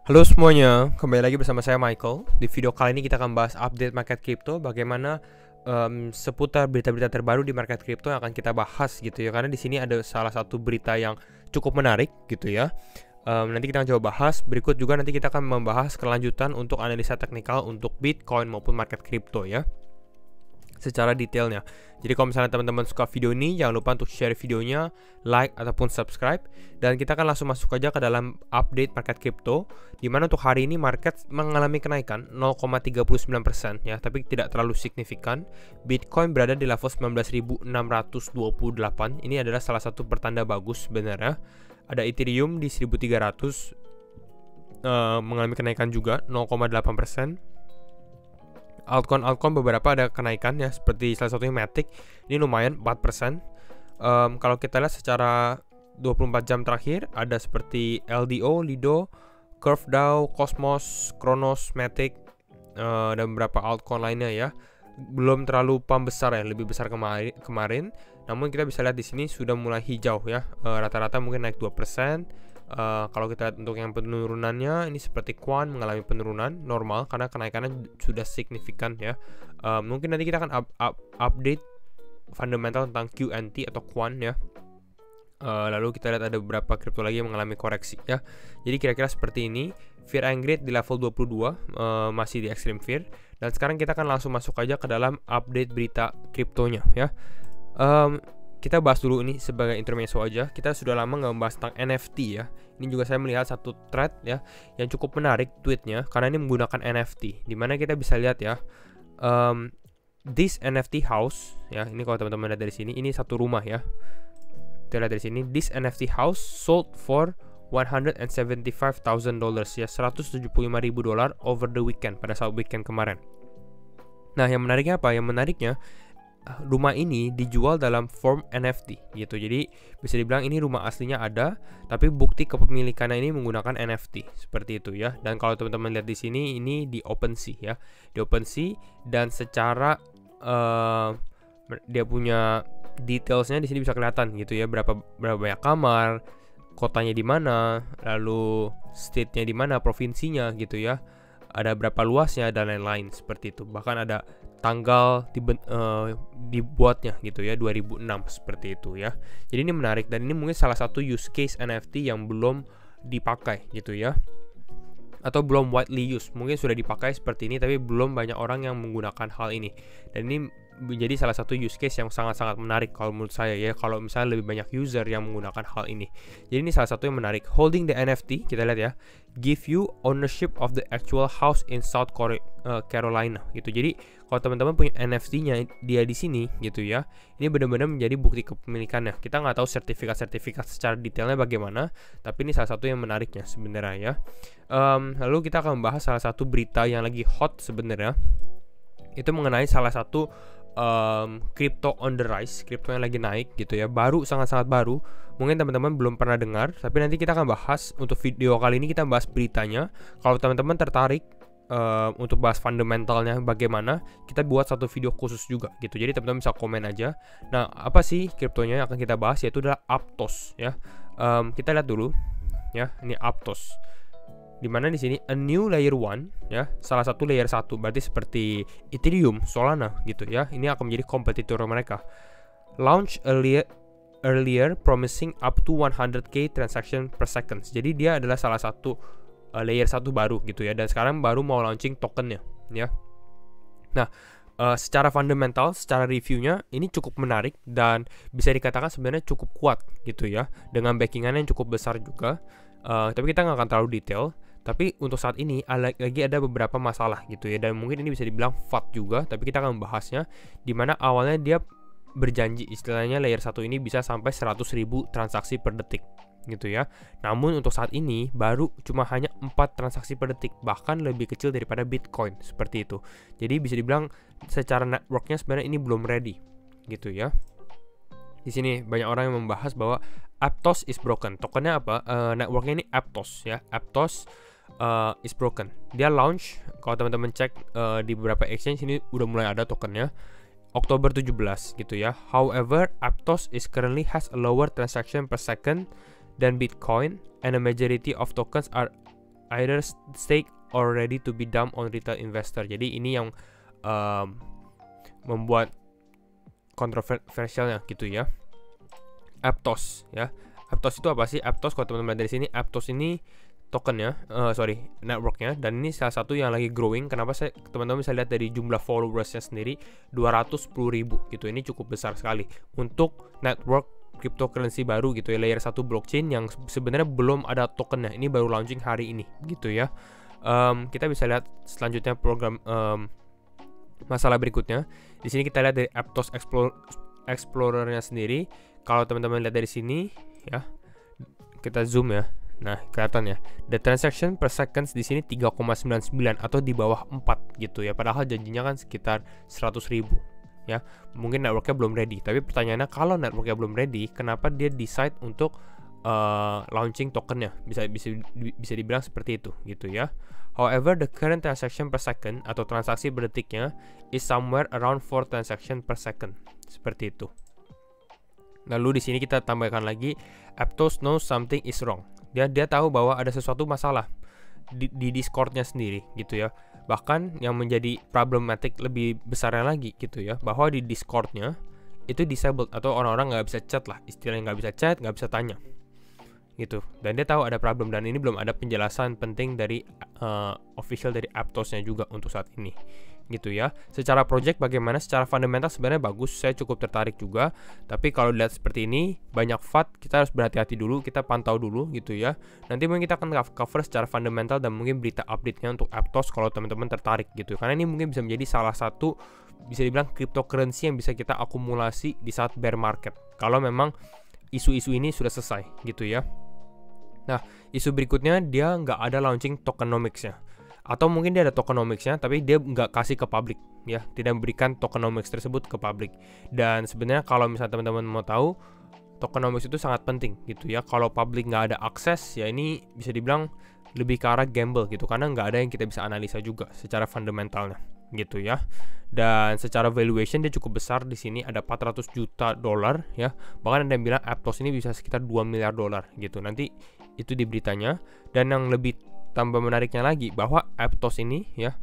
Halo semuanya, kembali lagi bersama saya Michael. Di video kali ini kita akan bahas update market crypto, bagaimana seputar berita-berita terbaru di market crypto yang akan kita bahas gitu ya. Karena di sini ada salah satu berita yang cukup menarik gitu ya. Nanti kita akan coba bahas. Berikut juga nanti kita akan membahas kelanjutan untuk analisa teknikal untuk Bitcoin maupun market crypto ya, secara detailnya. Jadi kalau misalnya teman-teman suka video ini, jangan lupa untuk share videonya, like ataupun subscribe. Dan kita akan langsung masuk aja ke dalam update market crypto, dimana untuk hari ini market mengalami kenaikan 0,39% ya, tapi tidak terlalu signifikan. Bitcoin berada di level 19.628. Ini adalah salah satu pertanda bagus sebenarnya. Ada Ethereum di 1.300 mengalami kenaikan juga 0,8%. Altcoin beberapa ada kenaikan ya, seperti salah satunya Matic, ini lumayan 4%. Kalau kita lihat secara 24 jam terakhir, ada seperti LDO, Lido, CurveDAO, Cosmos, Kronos, Matic, dan beberapa altcoin lainnya ya. Belum terlalu pump besar ya, lebih besar kemarin. Namun kita bisa lihat di sini sudah mulai hijau ya, rata-rata mungkin naik 2%. Kalau kita lihat untuk yang penurunannya, ini seperti Quan mengalami penurunan normal karena kenaikannya sudah signifikan ya. Mungkin nanti kita akan update fundamental tentang QNT atau Quan ya. Lalu kita lihat ada beberapa kripto lagi yang mengalami koreksi ya. Jadi kira-kira seperti ini. Fear and Greed di level 22, masih di Extreme Fear. Dan sekarang kita akan langsung masuk aja ke dalam update berita kriptonya ya. Kita bahas dulu ini sebagai intermezzo aja. Kita sudah lama nggak membahas tentang NFT ya. Ini juga saya melihat satu thread ya yang cukup menarik tweetnya, karena ini menggunakan NFT. Dimana kita bisa lihat ya, this NFT house ya. Ini kalau teman-teman lihat dari sini, ini satu rumah ya. Kita lihat dari sini, this NFT house sold for $175,000 ya, $175,000 over the weekend, pada saat weekend kemarin. Nah, yang menariknya apa? Yang menariknya, rumah ini dijual dalam form NFT gitu. Jadi bisa dibilang ini rumah aslinya ada, tapi bukti kepemilikannya ini menggunakan NFT seperti itu ya. Dan kalau teman-teman lihat di sini, ini di OpenSea ya, di OpenSea, dan secara dia punya detailsnya di sini bisa kelihatan gitu ya, berapa banyak kamar, kotanya di mana, lalu state-nya di mana, provinsinya gitu ya, ada berapa luasnya dan lain-lain seperti itu. Bahkan ada tanggal dibuatnya gitu ya, 2006 seperti itu ya. Jadi ini menarik, dan ini mungkin salah satu use case NFT yang belum dipakai gitu ya, atau belum widely used. Mungkin sudah dipakai seperti ini, tapi belum banyak orang yang menggunakan hal ini. Dan ini menjadi salah satu use case yang sangat-sangat menarik kalau menurut saya ya, kalau misalnya lebih banyak user yang menggunakan hal ini. Jadi ini salah satu yang menarik. Holding the NFT, kita lihat ya, give you ownership of the actual house in South Carolina gitu. Jadi kalau teman-teman punya NFT-nya dia di sini gitu ya, ini benar-benar menjadi bukti kepemilikannya. Kita nggak tahu sertifikat secara detailnya bagaimana, tapi ini salah satu yang menariknya sebenarnya ya. Lalu kita akan membahas salah satu berita yang lagi hot sebenarnya, itu mengenai salah satu crypto on the rise, crypto yang lagi naik gitu ya, baru, sangat-sangat baru. Mungkin teman-teman belum pernah dengar, tapi nanti kita akan bahas. Untuk video kali ini kita bahas beritanya. Kalau teman-teman tertarik untuk bahas fundamentalnya bagaimana, kita buat satu video khusus juga gitu. Jadi teman-teman bisa komen aja. Nah, apa sih kriptonya yang akan kita bahas, yaitu adalah Aptos ya. Kita lihat dulu ya, ini Aptos. Dimana di sini a new layer 1 ya, salah satu layer 1, berarti seperti Ethereum, Solana gitu ya. Ini akan menjadi kompetitor mereka. Launch earlier promising up to 100k transaction per second. Jadi dia adalah salah satu layer 1 baru gitu ya, dan sekarang baru mau launching tokennya ya. Nah, secara fundamental, secara reviewnya ini cukup menarik dan bisa dikatakan sebenarnya cukup kuat gitu ya, dengan backingan yang cukup besar juga. Tapi kita nggak akan terlalu detail. Tapi untuk saat ini lagi ada beberapa masalah gitu ya, dan mungkin ini bisa dibilang FUD juga, tapi kita akan membahasnya. Dimana awalnya dia berjanji, istilahnya layer 1 ini bisa sampai 100.000 transaksi per detik gitu ya. Namun untuk saat ini baru cuma hanya 4 transaksi per detik, bahkan lebih kecil daripada Bitcoin seperti itu. Jadi bisa dibilang secara networknya sebenarnya ini belum ready gitu ya. Di sini banyak orang yang membahas bahwa Aptos is broken. Tokennya apa? Networknya ini Aptos ya. Aptos is broken. Dia launch, kalau teman-teman cek di beberapa exchange ini udah mulai ada tokennya. Oktober 17 gitu ya. However, Aptos is currently has a lower transaction per second than Bitcoin, and a majority of tokens are either stake or ready to be dumped on retail investor. Jadi ini yang membuat kontroversialnya gitu ya. Aptos ya. Aptos itu apa sih? Aptos kalau teman-teman lihat dari sini, Aptos ini tokennya, networknya, dan ini salah satu yang lagi growing. Kenapa teman-teman bisa lihat dari jumlah followersnya sendiri 210.000 gitu. Ini cukup besar sekali untuk network cryptocurrency baru gitu ya, layer 1 blockchain yang sebenarnya belum ada tokennya. Ini baru launching hari ini gitu ya. Kita bisa lihat selanjutnya program masalah berikutnya. Di sini kita lihat dari Aptos Explorer-nya sendiri. Kalau teman-teman lihat dari sini ya, kita zoom ya. Nah, kelihatan ya. The transaction per seconds di sini 3,99 atau di bawah 4 gitu ya. Padahal janjinya kan sekitar 100.000 ya. Mungkin networknya belum ready. Tapi pertanyaannya, kalau networknya belum ready, kenapa dia decide untuk launching tokennya? Bisa dibilang seperti itu gitu ya. However, the current transaction per second atau transaksi per detiknya is somewhere around 4 transaction per second. Seperti itu. Lalu di sini kita tambahkan lagi, Aptos knows something is wrong. Dia tahu bahwa ada sesuatu masalah di Discord-nya sendiri gitu ya. Bahkan yang menjadi problematik lebih besarnya lagi gitu ya, bahwa di Discord-nya itu disabled atau orang-orang nggak bisa chat lah, istilahnya nggak bisa chat, nggak bisa tanya gitu. Dan dia tahu ada problem, dan ini belum ada penjelasan penting dari official dari Aptos-nya juga untuk saat ini gitu ya. Secara project bagaimana? Secara fundamental sebenarnya bagus, saya cukup tertarik juga. Tapi kalau lihat seperti ini, banyak FUD, kita harus berhati-hati dulu, kita pantau dulu gitu ya. Nanti mungkin kita akan cover secara fundamental dan mungkin berita update-nya untuk Aptos kalau teman-teman tertarik gitu. Karena ini mungkin bisa menjadi salah satu, bisa dibilang cryptocurrency yang bisa kita akumulasi di saat bear market, kalau memang isu-isu ini sudah selesai gitu ya. Nah, isu berikutnya, dia nggak ada launching tokenomics-nya. Atau mungkin dia ada tokenomics-nya, tapi dia nggak kasih ke publik ya, tidak memberikan tokenomics tersebut ke publik. Dan sebenarnya kalau misalnya teman-teman mau tahu, tokenomics itu sangat penting gitu ya. Kalau publik nggak ada akses, ya ini bisa dibilang lebih ke arah gamble gitu, karena nggak ada yang kita bisa analisa juga secara fundamentalnya gitu ya. Dan secara valuation dia cukup besar, di sini ada 400 juta dolar ya. Bahkan ada yang bilang Aptos ini bisa sekitar 2 miliar dolar gitu. Nanti itu di beritanya. Dan yang lebih tambah menariknya lagi, bahwa Aptos ini ya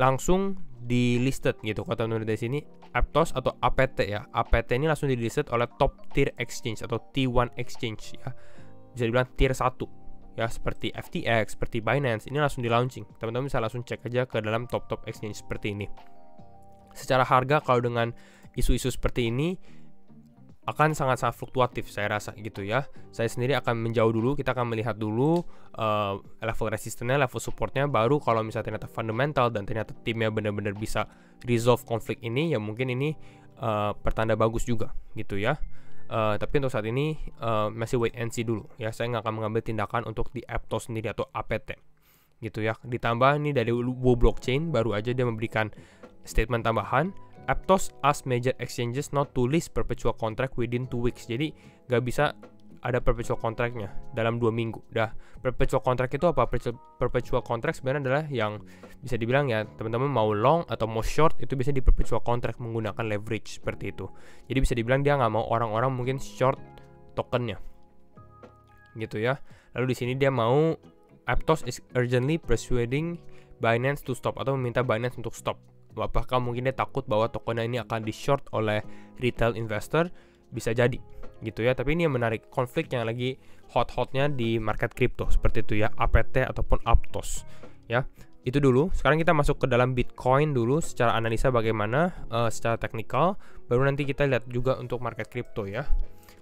langsung di listed gitu. Kalau teman-teman dari sini, Aptos atau APT ya, APT ini langsung di listed oleh top tier exchange atau T1 exchange ya, bisa dibilang tier 1 ya, seperti FTX, seperti Binance. Ini langsung di launching, teman-teman bisa langsung cek aja ke dalam top exchange seperti ini. Secara harga, kalau dengan isu-isu seperti ini akan sangat-sangat fluktuatif saya rasa gitu ya. Saya sendiri akan menjauh dulu, kita akan melihat dulu level resistennya, level supportnya, baru kalau misalnya ternyata fundamental dan ternyata timnya benar-benar bisa resolve konflik ini, ya mungkin ini pertanda bagus juga gitu ya. Tapi untuk saat ini masih wait and see dulu ya. Saya nggak akan mengambil tindakan untuk di Aptos sendiri atau APT gitu ya. Ditambah ini dari Wu Blockchain baru aja dia memberikan statement tambahan, Aptos ask major exchanges not to list perpetual contract within 2 weeks. Jadi nggak bisa ada perpetual contract-nya dalam 2 minggu. Dah, perpetual contract itu apa? Perpetual contract sebenarnya adalah yang bisa dibilang ya, teman-teman mau long atau mau short itu bisa di perpetual contract menggunakan leverage seperti itu. Jadi bisa dibilang dia nggak mau orang-orang mungkin short tokennya gitu ya. Lalu di sini dia mau Aptos is urgently persuading Binance to stop, atau meminta Binance untuk stop. Apakah mungkin dia takut bahwa tokennya ini akan di short oleh retail investor? Bisa jadi gitu ya. Tapi ini yang menarik, konflik yang lagi hot-hotnya di market crypto seperti itu ya, APT ataupun Aptos ya. Itu dulu. Sekarang kita masuk ke dalam Bitcoin dulu secara analisa bagaimana secara teknikal, baru nanti kita lihat juga untuk market crypto ya.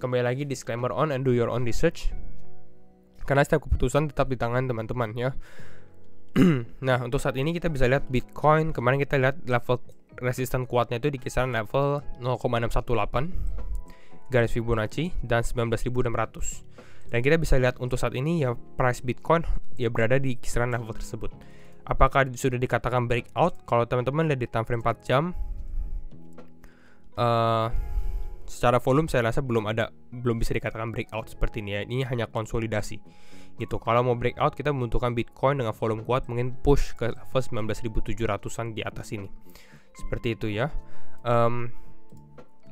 Kembali lagi disclaimer on and do your own research, karena setiap keputusan tetap di tangan teman-teman ya. Nah, untuk saat ini kita bisa lihat Bitcoin, kemarin kita lihat level resisten kuatnya itu di kisaran level 0,618 garis Fibonacci dan 19.600. Dan kita bisa lihat untuk saat ini ya, price Bitcoin ya berada di kisaran level tersebut. Apakah sudah dikatakan breakout? Kalau teman-teman lihat di time frame 4 jam, secara volume saya rasa belum bisa dikatakan breakout seperti ini ya. Ini hanya konsolidasi gitu. Kalau mau breakout, kita membutuhkan Bitcoin dengan volume kuat, mungkin push ke level 19.700-an di atas ini. Seperti itu ya.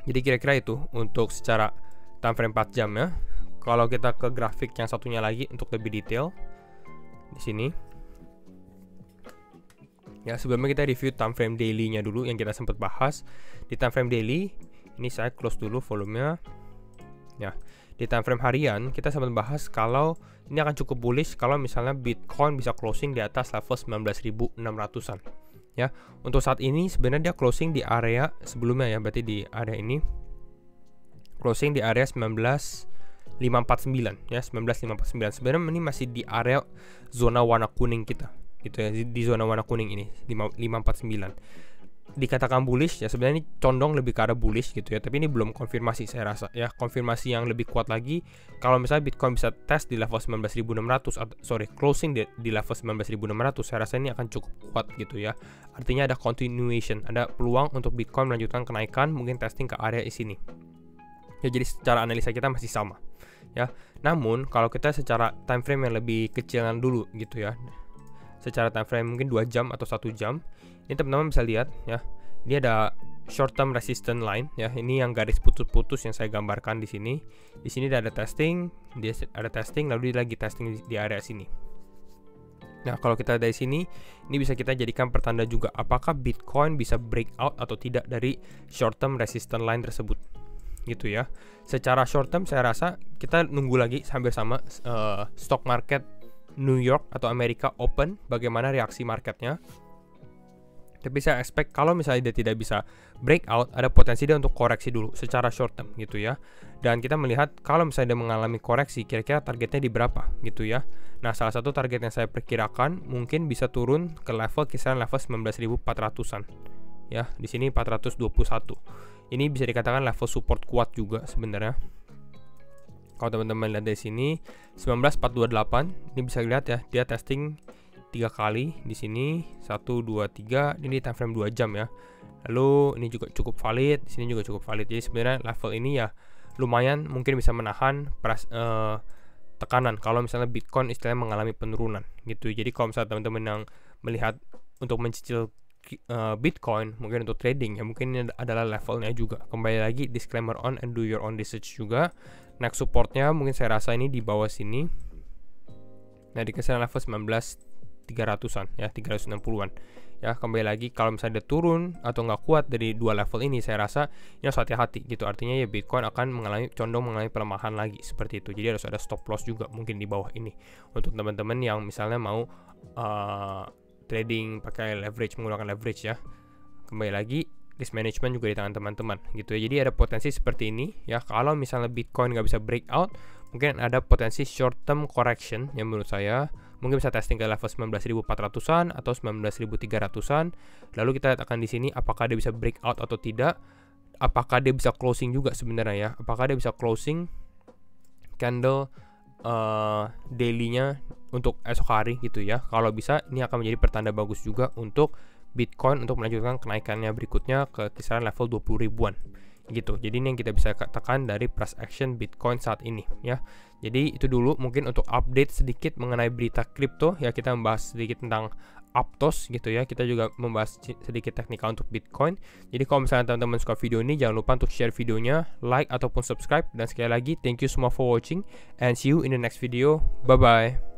Jadi kira-kira itu untuk secara time frame 4 jam ya. Kalau kita ke grafik yang satunya lagi untuk lebih detail di sini. Ya, sebelumnya kita review time frame daily-nya dulu yang kita sempat bahas. Di time frame daily, ini saya close dulu volumenya. Ya, di time frame harian kita sempat bahas kalau ini akan cukup bullish kalau misalnya Bitcoin bisa closing di atas level 19.600-an. Ya, untuk saat ini sebenarnya dia closing di area sebelumnya ya, berarti di area ini closing di area 19.549 ya, 19.549. Sebenarnya ini masih di area zona warna kuning kita gitu ya, di zona warna kuning ini 549. Dikatakan bullish ya, sebenarnya ini condong lebih ke arah bullish gitu ya, tapi ini belum konfirmasi saya rasa ya. Konfirmasi yang lebih kuat lagi kalau misalnya Bitcoin bisa tes di level 19.600 closing di level 19.600, saya rasa ini akan cukup kuat gitu ya. Artinya ada continuation, ada peluang untuk Bitcoin melanjutkan kenaikan, mungkin testing ke area di sini. Ya, jadi secara analisa kita masih sama ya. Namun kalau kita secara time frame yang lebih kecilan dulu gitu ya, secara time frame mungkin 2 jam atau 1 jam, ini teman-teman bisa lihat ya, ini ada short term resistance line ya, ini yang garis putus-putus yang saya gambarkan di sini. Di sini ada testing, dia ada testing, lalu dia lagi testing di area sini. Nah, kalau kita dari sini, ini bisa kita jadikan pertanda juga apakah Bitcoin bisa breakout atau tidak dari short term resistance line tersebut gitu ya. Secara short term saya rasa kita nunggu lagi hampir sama stock market New York atau Amerika open, bagaimana reaksi marketnya. Tapi saya expect kalau misalnya dia tidak bisa breakout, ada potensi dia untuk koreksi dulu secara short term gitu ya. Dan kita melihat kalau misalnya dia mengalami koreksi, kira-kira targetnya di berapa gitu ya. Nah, salah satu target yang saya perkirakan mungkin bisa turun ke level kisaran level 19.400-an ya. Di sini 421. Ini bisa dikatakan level support kuat juga sebenarnya. Kalau teman-teman lihat dari sini 19428, ini bisa lihat ya, dia testing 3 kali di sini, 1 2 3, ini time frame 2 jam ya. Lalu ini juga cukup valid, di sini juga cukup valid. Jadi sebenarnya level ini ya lumayan mungkin bisa menahan tekanan kalau misalnya Bitcoin istilahnya mengalami penurunan gitu. Jadi kalau misalnya teman-teman yang melihat untuk mencicil Bitcoin mungkin untuk trading ya, mungkin ini adalah levelnya juga. Kembali lagi disclaimer on and do your own research juga. Next supportnya mungkin saya rasa ini di bawah sini. Nah, di kisaran level 19.300-an ya, 360-an ya. Kembali lagi kalau misalnya dia turun atau nggak kuat dari dua level ini, saya rasa ini harus hati-hati gitu. Artinya ya Bitcoin akan condong mengalami pelemahan lagi seperti itu. Jadi harus ada stop loss juga mungkin di bawah ini untuk teman-teman yang misalnya mau trading pakai leverage, menggunakan leverage ya. Kembali lagi risk management juga di tangan teman-teman gitu ya. Jadi ada potensi seperti ini ya. Kalau misalnya Bitcoin nggak bisa breakout, mungkin ada potensi short term correction yang menurut saya mungkin bisa testing ke level 19.400-an atau 19.300-an. Lalu kita lihat akan di sini apakah dia bisa breakout atau tidak. Apakah dia bisa closing juga sebenarnya ya. Apakah dia bisa closing candle daily-nya untuk esok hari gitu ya. Kalau bisa, ini akan menjadi pertanda bagus juga untuk Bitcoin untuk melanjutkan kenaikannya berikutnya ke kisaran level 20 ribuan gitu. Jadi ini yang kita bisa katakan dari price action Bitcoin saat ini ya. Jadi itu dulu mungkin untuk update sedikit mengenai berita kripto ya. Kita membahas sedikit tentang Aptos gitu ya. Kita juga membahas sedikit teknikal untuk Bitcoin. Jadi kalau misalnya teman-teman suka video ini, jangan lupa untuk share videonya, like ataupun subscribe. Dan sekali lagi thank you semua for watching and see you in the next video. Bye bye.